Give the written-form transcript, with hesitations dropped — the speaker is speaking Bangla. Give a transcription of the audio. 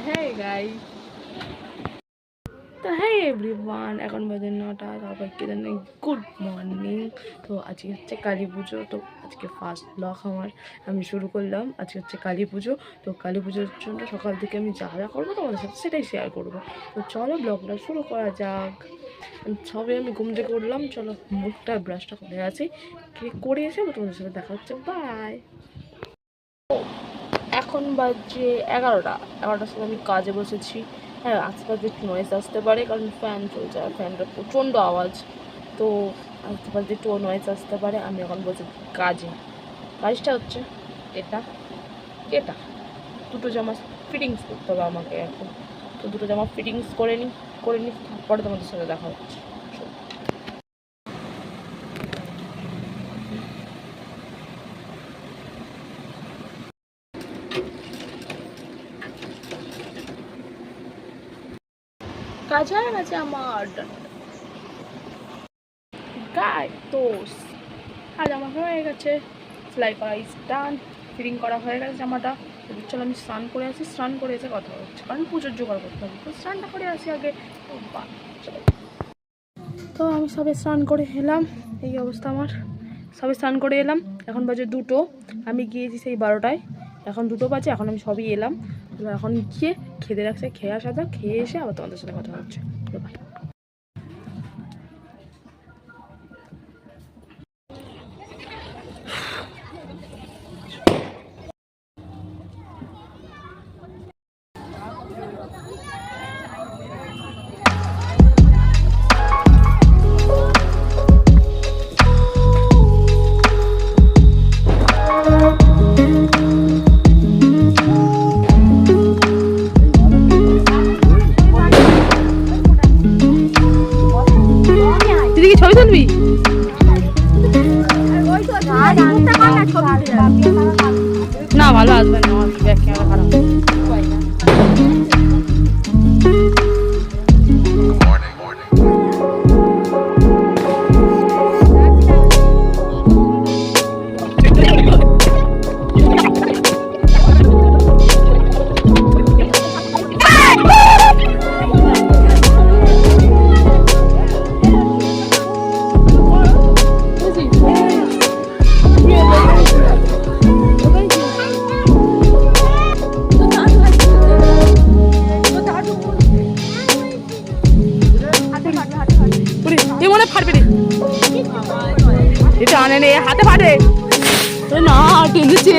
Hey guys, তো হ্যাঁ এভরিওয়ান, এখন বাজে 9টা। সবাইকে জানাই গুড মর্নিং। তো আজকে হচ্ছে কালী পুজো, তো আজকে ফার্স্ট ব্লগ আমি শুরু করলাম। আজকে হচ্ছে কালী পুজো, তো কালী পুজোর জন্য সকাল থেকে আমি যা যা করবো তোমাদের সাথে সেটাই শেয়ার করবো। তো চলো ব্লগটা শুরু করা যাক। সবে আমি ঘুম থেকে উঠলাম, চলো মুখটা ব্রাশটা করে আছি, করে এসে তোমাদের সাথে দেখা হচ্ছে। বাই। এখন বাজে 11টার সময় আমি কাজে বসেছি। হ্যাঁ, আজকাল একটু নয়েজ আসতে পারে কারণ ফ্যান চলছে আর ফ্যানটা প্রচণ্ড আওয়াজ, তো আজকাল একটু নয়েজ আসতে পারে। আমি এখন বলছি কাজটা হচ্ছে এটা এটা দুটো জামা ফিটিংস করতে হবে আমাকে এখন। তো দুটো জামা ফিটিংস করে নিই, পরে তোমাদের সাথে দেখা হচ্ছে। কাজ হয়ে গেছে আমার গায়ে তো কাজ আমার হয়ে গেছে। সেলাই করা স্টান ফিটিং করা হয়ে গেছে জামাটা। চলো আমি স্নান করে আসি, স্নান করে এসে কথা হচ্ছে কারণ পুজোর জোগাড় করতে হবে, তো স্নানটা করে আসি আগে। তো আমি সবে স্নান করে এলাম, এই অবস্থা আমার। সবে স্নান করে এলাম, এখন বাজে 2টো। আমি গিয়েছি সেই 12টায়, এখন 2টো বাজে। এখন আমি সবই এলাম, এখন গিয়ে খেতে রাখছে, খেয়ে আসা যাক, খেয়ে এসে আবার তোমাদের সাথে কথা হচ্ছে। বাই। ছবি তুলবি না? ভালো আসবে না, আমার ব্যাগ ক্যামেরা খারাপ। এটা আনে নে, হাতে ফাটে না, টেনেছে।